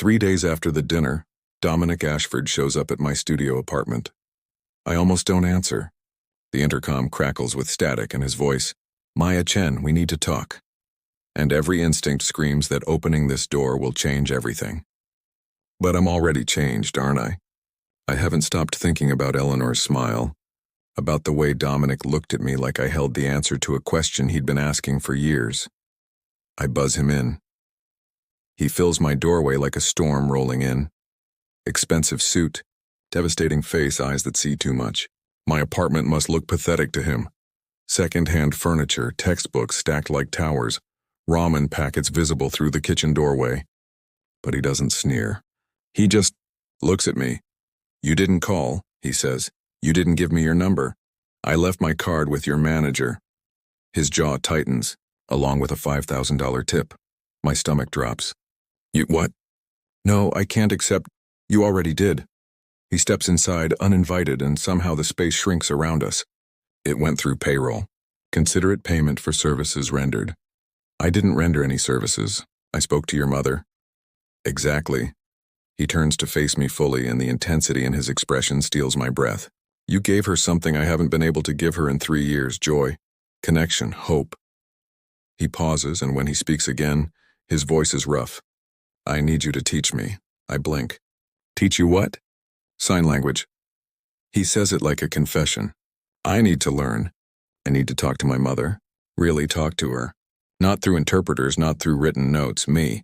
3 days after the dinner, Dominic Ashford shows up at my studio apartment. I almost don't answer. The intercom crackles with static and his voice, "Maya Chen, we need to talk." And every instinct screams that opening this door will change everything. But I'm already changed, aren't I? I haven't stopped thinking about Eleanor's smile, about the way Dominic looked at me like I held the answer to a question he'd been asking for years. I buzz him in. He fills my doorway like a storm rolling in. Expensive suit, devastating face, eyes that see too much. My apartment must look pathetic to him. Second-hand furniture, textbooks stacked like towers, ramen packets visible through the kitchen doorway. But he doesn't sneer. He just looks at me. "You didn't call," he says. "You didn't give me your number. I left my card with your manager." His jaw tightens, along with a $5,000 tip. My stomach drops. "You what?" "No, I can't accept. You already did." He steps inside, uninvited, and somehow the space shrinks around us. "It went through payroll. Consider it payment for services rendered." "I didn't render any services. I spoke to your mother." "Exactly." He turns to face me fully, and the intensity in his expression steals my breath. "You gave her something I haven't been able to give her in 3 years, joy, connection, hope." He pauses, and when he speaks again, his voice is rough. "I need you to teach me." I blink. "Teach you what?" "Sign language." He says it like a confession. I need to learn. I need to talk to my mother. Really talk to her. Not through interpreters, not through written notes, me.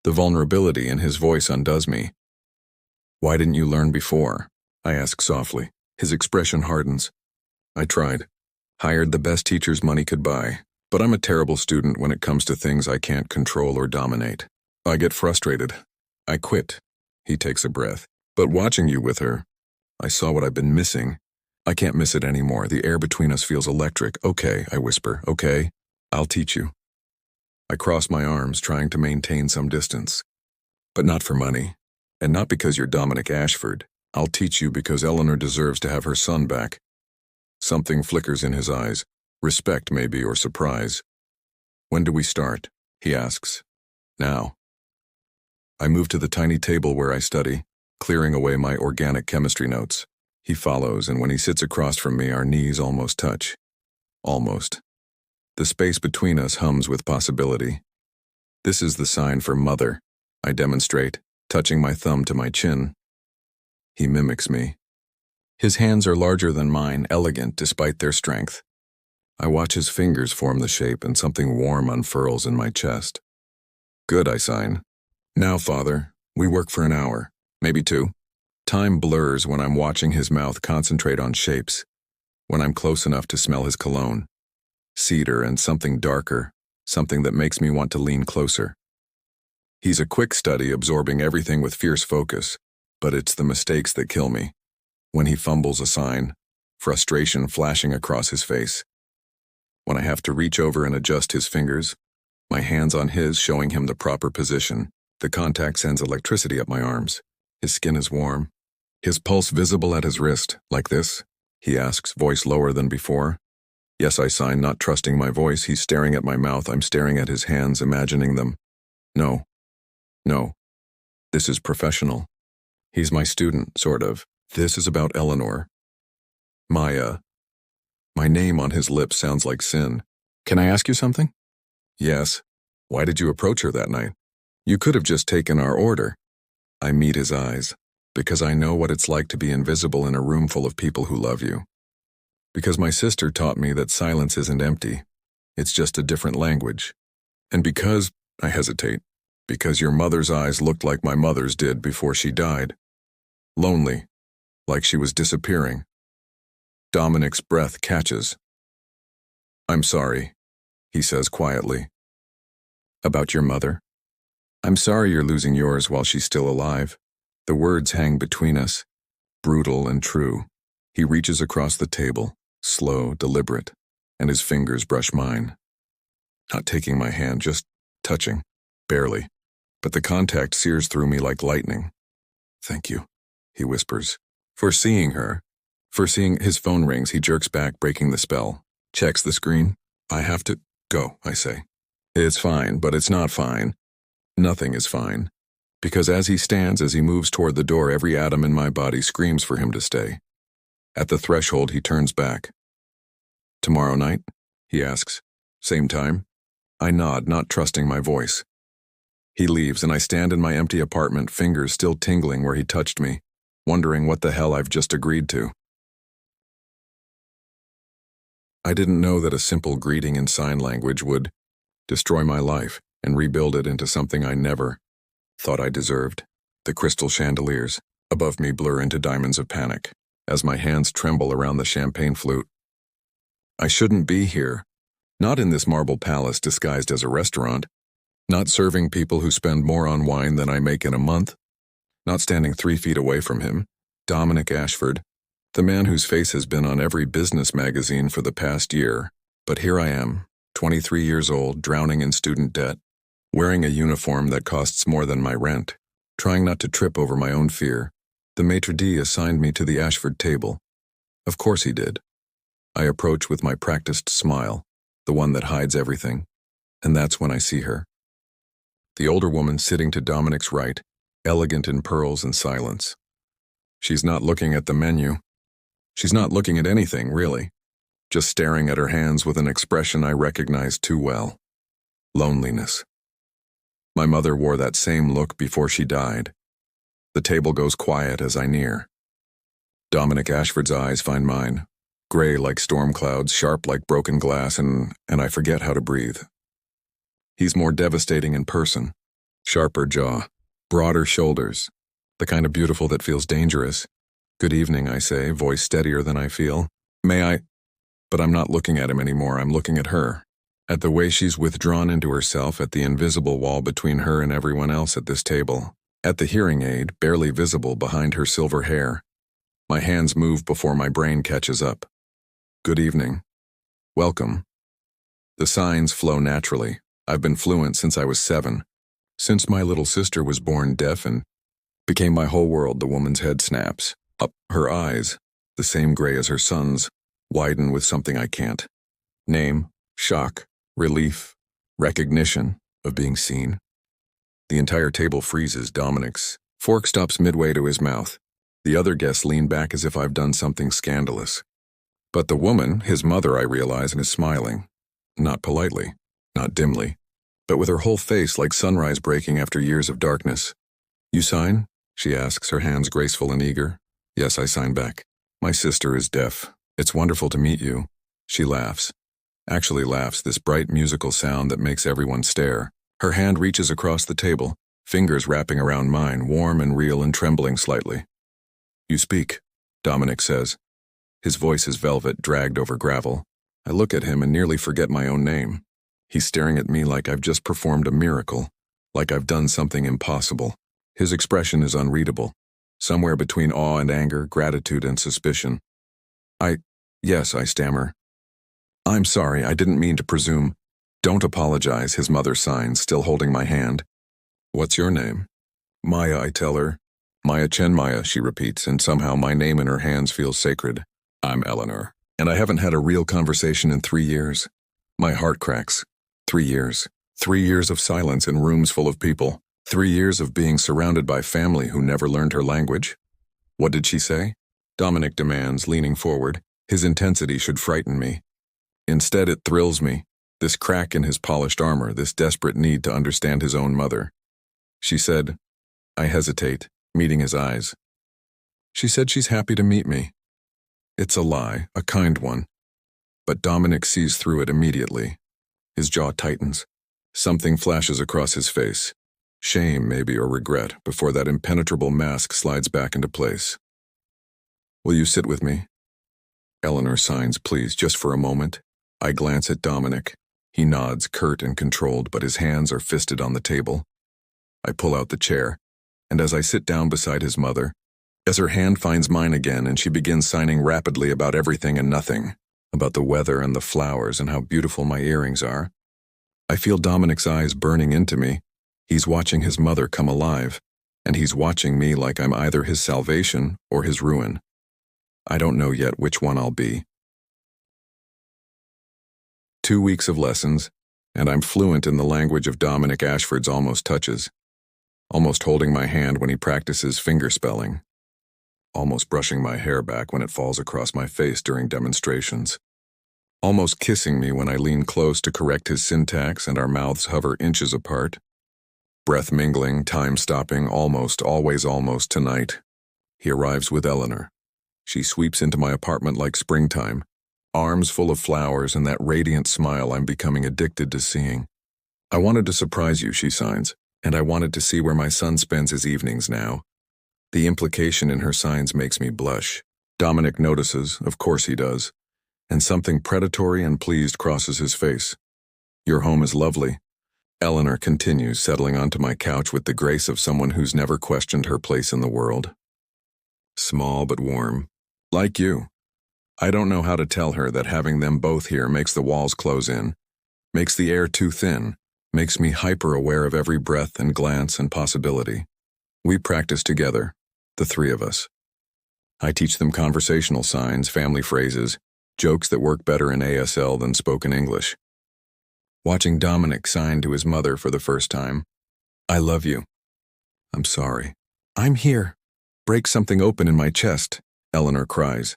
The vulnerability in his voice undoes me. "Why didn't you learn before?" I ask softly. His expression hardens. "I tried. Hired the best teachers money could buy. But I'm a terrible student when it comes to things I can't control or dominate. I get frustrated. I quit." He takes a breath. "But watching you with her, I saw what I've been missing. I can't miss it anymore. The air between us feels electric." "Okay," I whisper. "Okay, I'll teach you." I cross my arms, trying to maintain some distance. "But not for money. And not because you're Dominic Ashford. I'll teach you because Eleanor deserves to have her son back." Something flickers in his eyes. Respect, maybe, or surprise. "When do we start?" he asks. "Now." I move to the tiny table where I study, clearing away my organic chemistry notes. He follows, and when he sits across from me, our knees almost touch. Almost. The space between us hums with possibility. "This is the sign for mother," I demonstrate, touching my thumb to my chin. He mimics me. His hands are larger than mine, elegant despite their strength. I watch his fingers form the shape, and something warm unfurls in my chest. "Good," I sign. "Now, Father, we work for an hour, maybe 2. Time blurs when I'm watching his mouth concentrate on shapes, when I'm close enough to smell his cologne. Cedar and something darker, something that makes me want to lean closer. He's a quick study, absorbing everything with fierce focus, but it's the mistakes that kill me. When he fumbles a sign, frustration flashing across his face. When I have to reach over and adjust his fingers, my hands on his showing him the proper position. The contact sends electricity up my arms. His skin is warm. His pulse visible at his wrist. "Like this?" he asks, voice lower than before. "Yes," I sign, not trusting my voice. He's staring at my mouth. I'm staring at his hands, imagining them. No. No. This is professional. He's my student, sort of. This is about Eleanor. Maya. My name on his lips sounds like sin. "Can I ask you something?" "Yes." "Why did you approach her that night?" "You could have just taken our order." I meet his eyes. "Because I know what it's like to be invisible in a room full of people who love you. Because my sister taught me that silence isn't empty. It's just a different language. And because," I hesitate, "because your mother's eyes looked like my mother's did before she died. Lonely, like she was disappearing." Dominic's breath catches. "I'm sorry," he says quietly. "About your mother?" "I'm sorry you're losing yours while she's still alive." The words hang between us, brutal and true. He reaches across the table, slow, deliberate, and his fingers brush mine. Not taking my hand, just touching, barely. But the contact sears through me like lightning. "Thank you," he whispers. "For seeing her." For seeing his phone rings, he jerks back, breaking the spell. Checks the screen. "I have to go," I say. "It's fine, but it's not fine." Nothing is fine. Because as he moves toward the door, every atom in my body screams for him to stay. At the threshold, he turns back. "Tomorrow night?" he asks. "Same time?" I nod, not trusting my voice. He leaves, and I stand in my empty apartment, fingers still tingling where he touched me, wondering what the hell I've just agreed to. I didn't know that a simple greeting in sign language would destroy my life and rebuild it into something I never thought I deserved. The crystal chandeliers above me blur into diamonds of panic as my hands tremble around the champagne flute. I shouldn't be here, not in this marble palace disguised as a restaurant, not serving people who spend more on wine than I make in a month, not standing 3 feet away from him, Dominic Ashford, the man whose face has been on every business magazine for the past year. But here I am, 23 years old, drowning in student debt, wearing a uniform that costs more than my rent, trying not to trip over my own fear. The maitre d' assigned me to the Ashford table. Of course he did. I approach with my practiced smile, the one that hides everything, and that's when I see her. The older woman sitting to Dominic's right, elegant in pearls and silence. She's not looking at the menu. She's not looking at anything, really, just staring at her hands with an expression I recognize too well. Loneliness. My mother wore that same look before she died. The table goes quiet as I near. Dominic Ashford's eyes find mine, gray like storm clouds, sharp like broken glass, and I forget how to breathe. He's more devastating in person. Sharper jaw, broader shoulders, the kind of beautiful that feels dangerous. "Good evening," I say, voice steadier than I feel. "May I?" But I'm not looking at him anymore, I'm looking at her. At the way she's withdrawn into herself, at the invisible wall between her and everyone else at this table. At the hearing aid, barely visible behind her silver hair. My hands move before my brain catches up. "Good evening. Welcome." The signs flow naturally. I've been fluent since I was 7. Since my little sister was born deaf and became my whole world, the woman's head snaps. Up, her eyes, the same gray as her son's, widen with something I can't name. Shock, relief, recognition of being seen. The entire table freezes. Dominic's fork stops midway to his mouth. The other guests lean back as if I've done something scandalous. But the woman, his mother, I realize, and is smiling. Not politely, not dimly, but with her whole face like sunrise breaking after years of darkness. "You sign?" she asks, her hands graceful and eager. Yes, I sign back. "My sister is deaf. It's wonderful to meet you." She laughs. Actually laughs, this bright musical sound that makes everyone stare. Her hand reaches across the table, fingers wrapping around mine, warm and real and trembling slightly. "You speak," Dominic says. His voice is velvet, dragged over gravel. I look at him and nearly forget my own name. He's staring at me like I've just performed a miracle, like I've done something impossible. His expression is unreadable, somewhere between awe and anger, gratitude and suspicion. Yes, I stammer. "I'm sorry, I didn't mean to presume." "Don't apologize," his mother signs, still holding my hand. "What's your name?" "Maya," I tell her. "Maya Chen." "Maya," she repeats, and somehow my name in her hands feels sacred. "I'm Eleanor, and I haven't had a real conversation in 3 years. My heart cracks. 3 years. 3 years of silence in rooms full of people. 3 years of being surrounded by family who never learned her language." "What did she say?" Dominic demands, leaning forward. His intensity should frighten me. Instead, it thrills me. This crack in his polished armor, this desperate need to understand his own mother. She said, I hesitate, meeting his eyes. She said she's happy to meet me. It's a lie, a kind one. But Dominic sees through it immediately. His jaw tightens. Something flashes across his face. Shame, maybe, or regret, before that impenetrable mask slides back into place. "Will you sit with me?" Eleanor signs, "Please, just for a moment." I glance at Dominic. He nods, curt and controlled, but his hands are fisted on the table. I pull out the chair, and as I sit down beside his mother, as her hand finds mine again and she begins signing rapidly about everything and nothing, about the weather and the flowers and how beautiful my earrings are, I feel Dominic's eyes burning into me. He's watching his mother come alive, and he's watching me like I'm either his salvation or his ruin. I don't know yet which one I'll be. 2 weeks of lessons, and I'm fluent in the language of Dominic Ashford's almost touches. almost holding my hand when he practices finger spelling, almost brushing my hair back when it falls across my face during demonstrations, almost kissing me when I lean close to correct his syntax and our mouths hover inches apart. Breath mingling, time stopping, almost, always almost tonight. He arrives with Eleanor. She sweeps into my apartment like springtime, arms full of flowers and that radiant smile I'm becoming addicted to seeing. I wanted to surprise you, she signs, and I wanted to see where my son spends his evenings now. The implication in her signs makes me blush. Dominic notices, of course he does, and something predatory and pleased crosses his face. Your home is lovely. Eleanor continues, settling onto my couch with the grace of someone who's never questioned her place in the world. Small but warm. Like you. I don't know how to tell her that having them both here makes the walls close in, makes the air too thin, makes me hyper-aware of every breath and glance and possibility. We practice together, the three of us. I teach them conversational signs, family phrases, jokes that work better in ASL than spoken English. Watching Dominic sign to his mother for the first time, I love you. I'm sorry. I'm here. Break something open in my chest, Eleanor cries.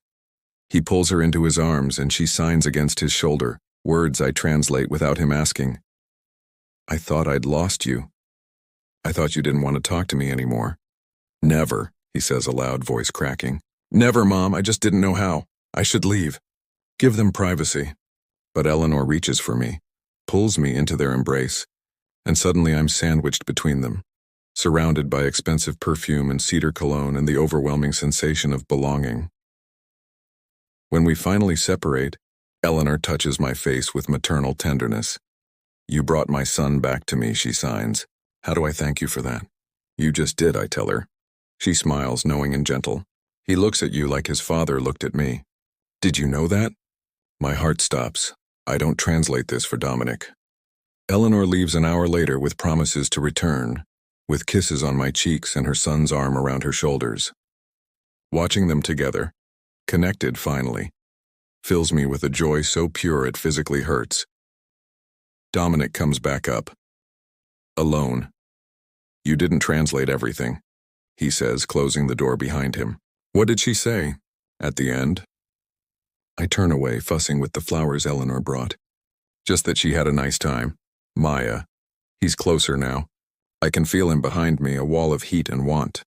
He pulls her into his arms and she signs against his shoulder, words I translate without him asking. I thought I'd lost you. I thought you didn't want to talk to me anymore. Never, he says aloud, voice cracking. Never, Mom, I just didn't know how. I should leave. Give them privacy. But Eleanor reaches for me, pulls me into their embrace, and suddenly I'm sandwiched between them, surrounded by expensive perfume and cedar cologne and the overwhelming sensation of belonging. When we finally separate, Eleanor touches my face with maternal tenderness. You brought my son back to me, she signs. How do I thank you for that? You just did, I tell her. She smiles, knowing and gentle. He looks at you like his father looked at me. Did you know that? My heart stops. I don't translate this for Dominic. Eleanor leaves an hour later with promises to return, with kisses on my cheeks and her son's arm around her shoulders. Watching them together, connected finally, fills me with a joy so pure it physically hurts. Dominic comes back up. Alone. You didn't translate everything, he says, closing the door behind him. What did she say? At the end? I turn away, fussing with the flowers Eleanor brought. Just that she had a nice time. Maya. He's closer now. I can feel him behind me, a wall of heat and want.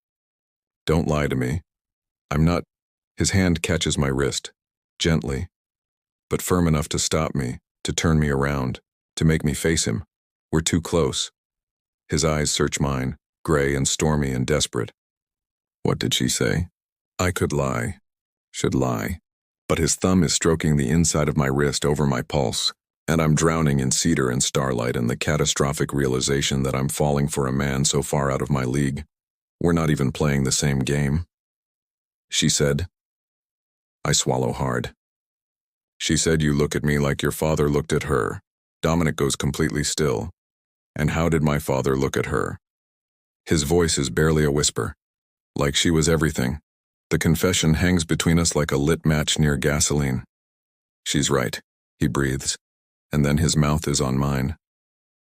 Don't lie to me. I'm not. His hand catches my wrist, gently, but firm enough to stop me, to turn me around, to make me face him. We're too close. His eyes search mine, gray and stormy and desperate. What did she say? I could lie. Should lie. But his thumb is stroking the inside of my wrist over my pulse, and I'm drowning in cedar and starlight and the catastrophic realization that I'm falling for a man so far out of my league. We're not even playing the same game. She said. I swallow hard. She said you look at me like your father looked at her. Dominic goes completely still. And how did my father look at her? His voice is barely a whisper. Like she was everything. The confession hangs between us like a lit match near gasoline. She's right, he breathes, and then his mouth is on mine.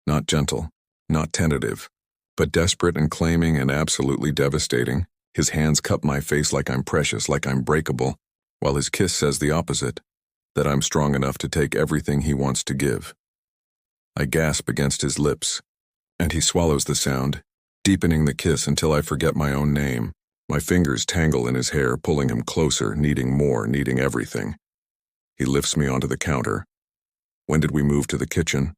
Not gentle, not tentative, but desperate and claiming and absolutely devastating. His hands cup my face like I'm precious, like I'm breakable, while his kiss says the opposite, that I'm strong enough to take everything he wants to give. I gasp against his lips, and he swallows the sound, deepening the kiss until I forget my own name. My fingers tangle in his hair, pulling him closer, needing more, needing everything. He lifts me onto the counter. When did we move to the kitchen?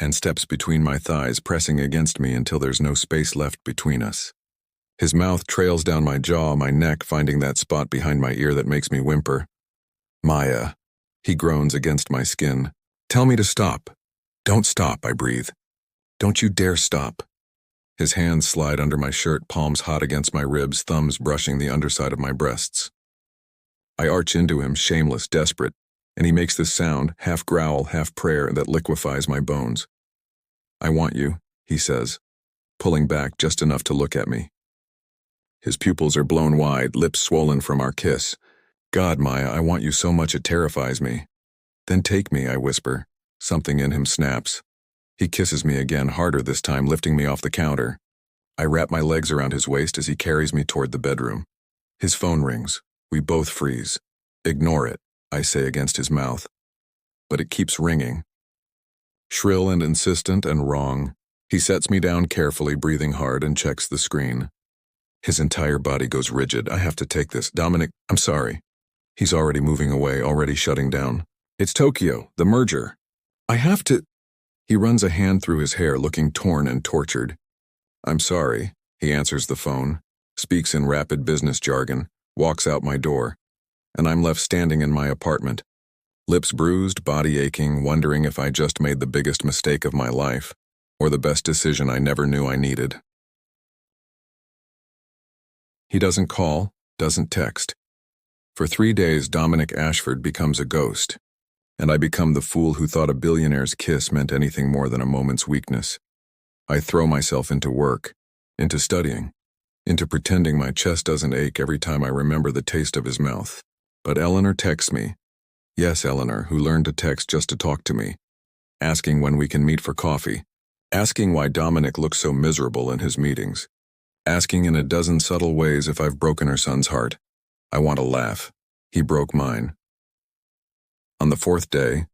And steps between my thighs, pressing against me until there's no space left between us. His mouth trails down my jaw, my neck, finding that spot behind my ear that makes me whimper. Maya. He groans against my skin. Tell me to stop. Don't stop, I breathe. Don't you dare stop. His hands slide under my shirt, palms hot against my ribs, thumbs brushing the underside of my breasts. I arch into him, shameless, desperate, and he makes this sound, half growl, half prayer, that liquefies my bones. I want you, he says, pulling back just enough to look at me. His pupils are blown wide, lips swollen from our kiss. God, Maya, I want you so much it terrifies me. Then take me, I whisper. Something in him snaps. He kisses me again, harder this time, lifting me off the counter. I wrap my legs around his waist as he carries me toward the bedroom. His phone rings. We both freeze. Ignore it, I say against his mouth. But it keeps ringing. Shrill and insistent and wrong. He sets me down carefully, breathing hard, and checks the screen. His entire body goes rigid. I have to take this. Dominic, I'm sorry. He's already moving away, already shutting down. It's Tokyo, the merger. I have to. He runs a hand through his hair, looking torn and tortured. I'm sorry. He answers the phone, speaks in rapid business jargon, walks out my door, and I'm left standing in my apartment, lips bruised, body aching, wondering if I just made the biggest mistake of my life, or the best decision I never knew I needed. He doesn't call, doesn't text. For 3 days, Dominic Ashford becomes a ghost, and I become the fool who thought a billionaire's kiss meant anything more than a moment's weakness. I throw myself into work, into studying, into pretending my chest doesn't ache every time I remember the taste of his mouth. But Eleanor texts me. Yes, Eleanor, who learned to text just to talk to me, asking when we can meet for coffee, asking why Dominic looks so miserable in his meetings, asking in a dozen subtle ways if I've broken her son's heart. I want to laugh. He broke mine. On the 4th day,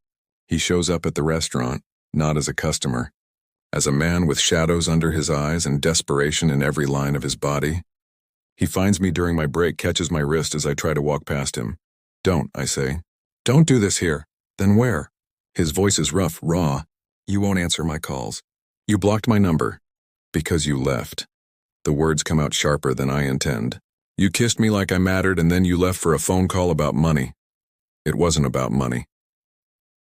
he shows up at the restaurant, not as a customer, as a man with shadows under his eyes and desperation in every line of his body. He finds me during my break, catches my wrist as I try to walk past him. Don't, I say. Don't do this here. Then where? His voice is rough, raw. You won't answer my calls. You blocked my number. Because you left. The words come out sharper than I intend. You kissed me like I mattered, and then you left for a phone call about money. It wasn't about money.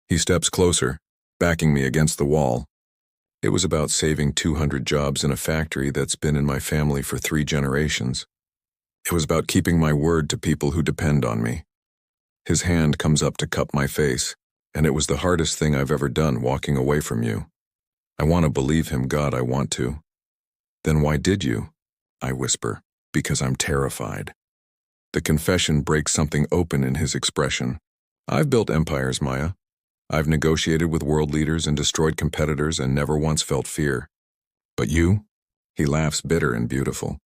He steps closer, backing me against the wall. It was about saving 200 jobs in a factory that's been in my family for 3 generations. It was about keeping my word to people who depend on me. His hand comes up to cup my face, and it was the hardest thing I've ever done, walking away from you. I want to believe him, God, I want to. Then why did you? I whisper, because I'm terrified. The confession breaks something open in his expression. I've built empires, Maya. I've negotiated with world leaders and destroyed competitors and never once felt fear. But you? He laughs, bitter and beautiful.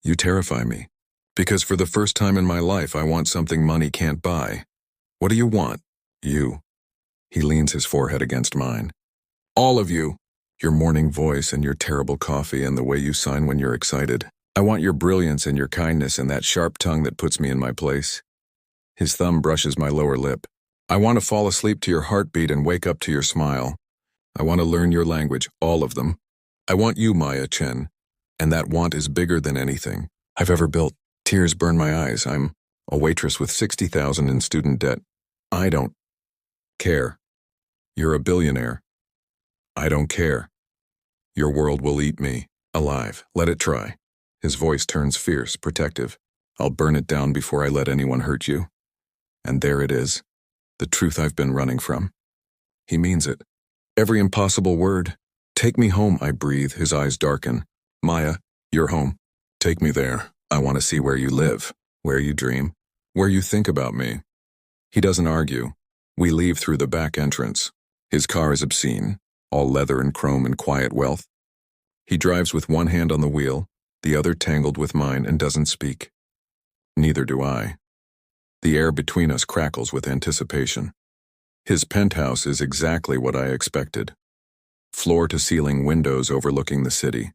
You terrify me. Because for the first time in my life, I want something money can't buy. What do you want? You. He leans his forehead against mine. All of you. Your morning voice and your terrible coffee and the way you sign when you're excited. I want your brilliance and your kindness and that sharp tongue that puts me in my place. His thumb brushes my lower lip. I want to fall asleep to your heartbeat and wake up to your smile. I want to learn your language, all of them. I want you, Maya Chen. And that want is bigger than anything I've ever built. Tears burn my eyes. I'm a waitress with 60,000 in student debt. I don't care. You're a billionaire. I don't care. Your world will eat me, alive. Let it try. His voice turns fierce, protective. I'll burn it down before I let anyone hurt you. And there it is. The truth I've been running from. He means it. Every impossible word. Take me home, I breathe, his eyes darken. Maya, you're home. Take me there. I want to see where you live, where you dream, where you think about me. He doesn't argue. We leave through the back entrance. His car is obscene, all leather and chrome and quiet wealth. He drives with one hand on the wheel, the other tangled with mine, and doesn't speak. Neither do I. The air between us crackles with anticipation. His penthouse is exactly what I expected. Floor-to-ceiling windows overlooking the city.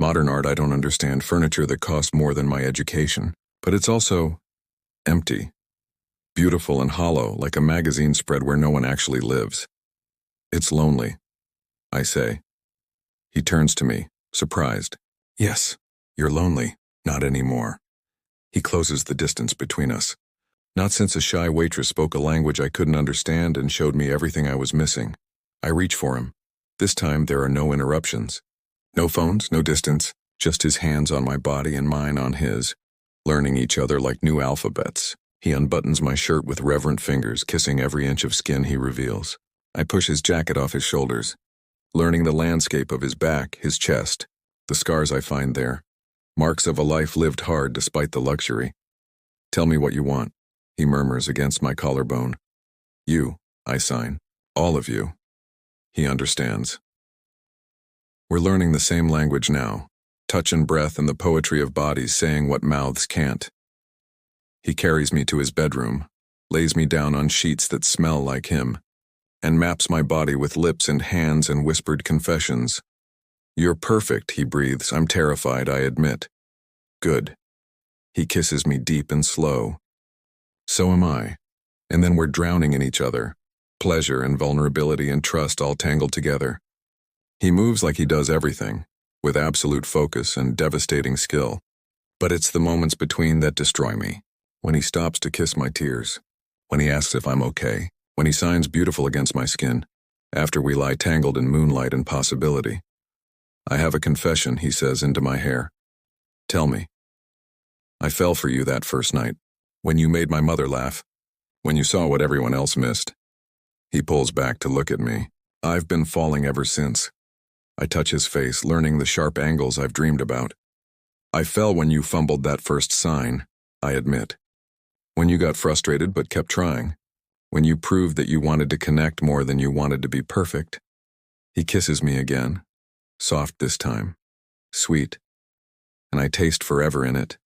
Modern art I don't understand, furniture that cost more than my education. But it's also empty. Beautiful and hollow, like a magazine spread where no one actually lives. It's lonely, I say. He turns to me, surprised. Yes, you're lonely. Not anymore. He closes the distance between us. Not since a shy waitress spoke a language I couldn't understand and showed me everything I was missing. I reach for him. This time there are no interruptions. No phones, no distance, just his hands on my body and mine on his, learning each other like new alphabets. He unbuttons my shirt with reverent fingers, kissing every inch of skin he reveals. I push his jacket off his shoulders, learning the landscape of his back, his chest, the scars I find there, marks of a life lived hard despite the luxury. Tell me what you want, he murmurs against my collarbone. You, I sign. All of you. He understands. We're learning the same language now. touch and breath and the poetry of bodies saying what mouths can't. He carries me to his bedroom, lays me down on sheets that smell like him, and maps my body with lips and hands and whispered confessions. "You're perfect," he breathes. I'm terrified, I admit. "Good." He kisses me deep and slow. So am I. And then we're drowning in each other. Pleasure and vulnerability and trust all tangled together. He moves like he does everything, with absolute focus and devastating skill. But it's the moments between that destroy me. When he stops to kiss my tears. When he asks if I'm okay. When he signs beautiful against my skin. After we lie tangled in moonlight and possibility. "I have a confession," he says into my hair. "Tell me." "I fell for you that first night. When you made my mother laugh. When you saw what everyone else missed." He pulls back to look at me. I've been falling ever since. I touch his face, learning the sharp angles I've dreamed about. "I fell when you fumbled that first sign," I admit. "When you got frustrated but kept trying. When you proved that you wanted to connect more than you wanted to be perfect." He kisses me again. Soft this time. Sweet. And I taste forever in it.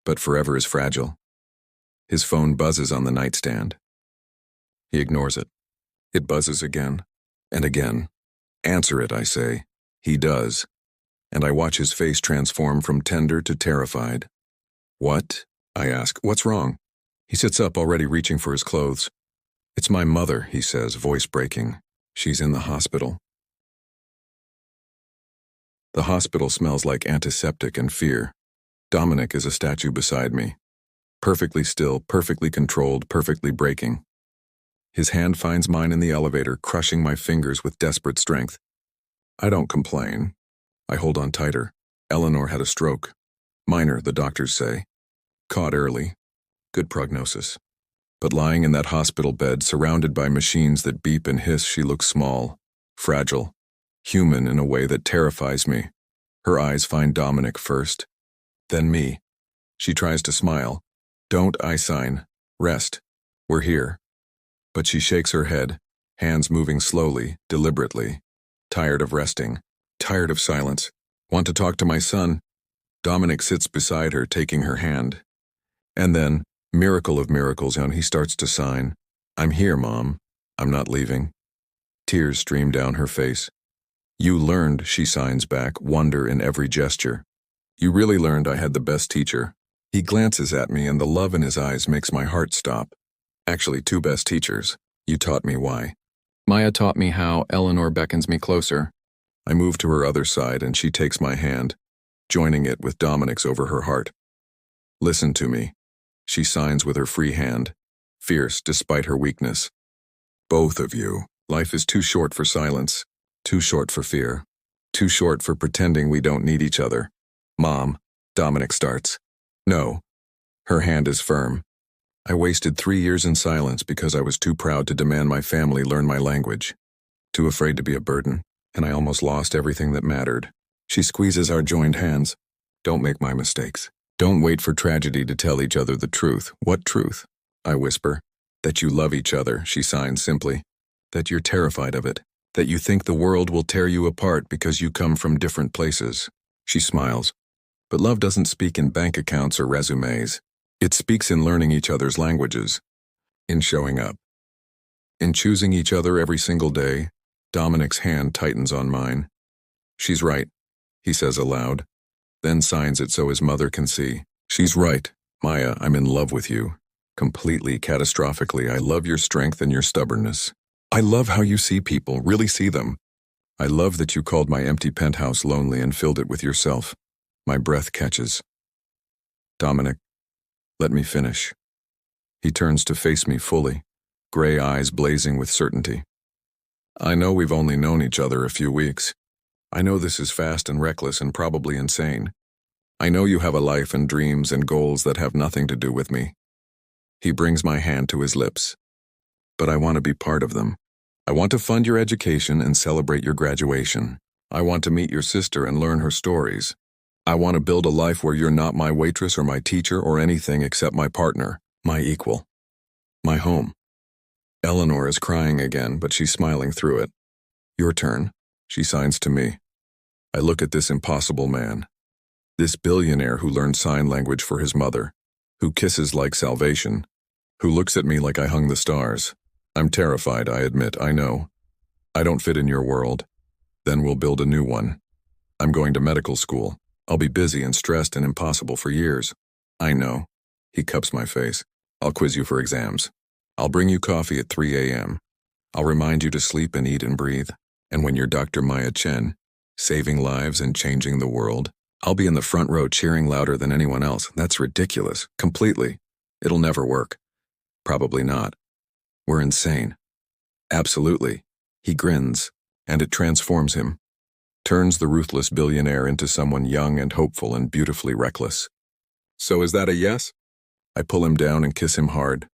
But forever is fragile. His phone buzzes on the nightstand. He ignores it. It buzzes again. And again. "Answer it," I say. He does. And I watch his face transform from tender to terrified. "What?" I ask. "What's wrong?" He sits up, already reaching for his clothes. "It's my mother," he says, voice breaking. "She's in the hospital." The hospital smells like antiseptic and fear. Dominic is a statue beside me. Perfectly still, perfectly controlled, perfectly breaking. His hand finds mine in the elevator, crushing my fingers with desperate strength. I don't complain. I hold on tighter. Eleanor had a stroke. Minor, the doctors say. Caught early. Good prognosis. But lying in that hospital bed, surrounded by machines that beep and hiss, she looks small, fragile, human in a way that terrifies me. Her eyes find Dominic first, then me. She tries to smile. "Don't," I sign. "Rest. We're here." But she shakes her head, hands moving slowly, deliberately. Tired of resting. Tired of silence. "Want to talk to my son?" Dominic sits beside her, taking her hand. And then, miracle of miracles, and he starts to sign. "I'm here, Mom. I'm not leaving." Tears stream down her face. "You learned," she signs back, wonder in every gesture. "You really learned I had the best teacher." He glances at me and the love in his eyes makes my heart stop. "Actually, two best teachers. You taught me why." Maya taught me how. Eleanor beckons me closer. I move to her other side and she takes my hand, joining it with Dominic's over her heart. "Listen to me." She signs with her free hand, fierce despite her weakness. "Both of you. Life is too short for silence, too short for fear, too short for pretending we don't need each other." "Mom," Dominic starts. "No." Her hand is firm. "I wasted 3 years in silence because I was too proud to demand my family learn my language. Too afraid to be a burden, and I almost lost everything that mattered." She squeezes our joined hands. "Don't make my mistakes. Don't wait for tragedy to tell each other the truth." "What truth?" I whisper. "That you love each other," she signs simply. "That you're terrified of it. That you think the world will tear you apart because you come from different places." She smiles. "But love doesn't speak in bank accounts or resumes. It speaks in learning each other's languages. In showing up. In choosing each other every single day." Dominic's hand tightens on mine. "She's right," he says aloud, then signs it so his mother can see. "She's right. Maya, I'm in love with you. Completely, catastrophically. I love your strength and your stubbornness. I love how you see people, really see them. I love that you called my empty penthouse lonely and filled it with yourself." My breath catches. "Dominic, let me finish." He turns to face me fully, gray eyes blazing with certainty. "I know we've only known each other a few weeks. I know this is fast and reckless and probably insane. I know you have a life and dreams and goals that have nothing to do with me." He brings my hand to his lips. "But I want to be part of them. I want to fund your education and celebrate your graduation. I want to meet your sister and learn her stories. I want to build a life where you're not my waitress or my teacher or anything except my partner, my equal, my home." Eleanor is crying again, but she's smiling through it. "Your turn," she signs to me. I look at this impossible man, This billionaire who learned sign language for his mother, who kisses like salvation, who looks at me like I hung the stars. I'm terrified, I admit, I know. I don't fit in your world. Then we'll build a new one. I'm going to medical school. I'll be busy and stressed and impossible for years. I know. He cups my face. I'll quiz you for exams. I'll bring you coffee at 3 a.m. I'll remind you to sleep and eat and breathe. And when you're Dr. Maya Chen, saving lives and changing the world, I'll be in the front row cheering louder than anyone else. That's ridiculous. Completely. It'll never work. Probably not. We're insane. Absolutely. He grins, and it transforms him. Turns the ruthless billionaire into someone young and hopeful and beautifully reckless. So is that a yes? I pull him down and kiss him hard.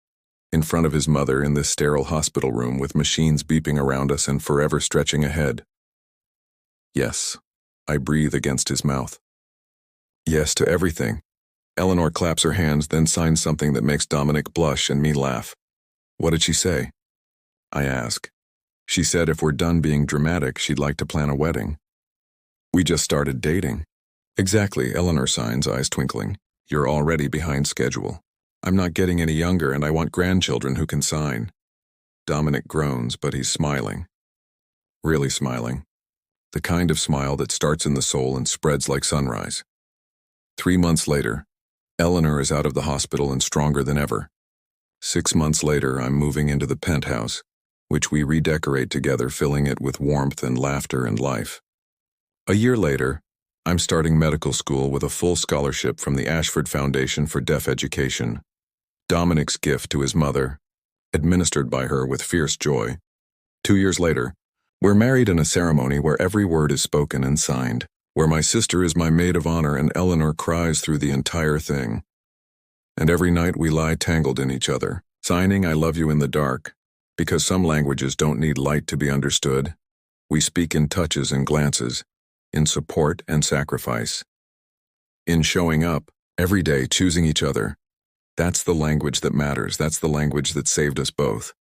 In front of his mother in this sterile hospital room with machines beeping around us and forever stretching ahead. Yes. I breathe against his mouth. Yes to everything. Eleanor claps her hands, then signs something that makes Dominic blush and me laugh. What did she say? I ask. She said if we're done being dramatic, she'd like to plan a wedding. We just started dating. Exactly, Eleanor signs, eyes twinkling. You're already behind schedule. I'm not getting any younger and I want grandchildren who can sign. Dominic groans, but he's smiling. Really smiling. The kind of smile that starts in the soul and spreads like sunrise. 3 months later, Eleanor is out of the hospital and stronger than ever. 6 months later, I'm moving into the penthouse, which we redecorate together, filling it with warmth and laughter and life. A year later, I'm starting medical school with a full scholarship from the Ashford Foundation for Deaf Education. Dominic's gift to his mother, administered by her with fierce joy. 2 years later, we're married in a ceremony where every word is spoken and signed, where my sister is my maid of honor and Eleanor cries through the entire thing. And every night we lie tangled in each other, signing I love you in the dark, because some languages don't need light to be understood. We speak in touches and glances, in support and sacrifice. In showing up, every day choosing each other. That's the language that matters, that's the language that saved us both.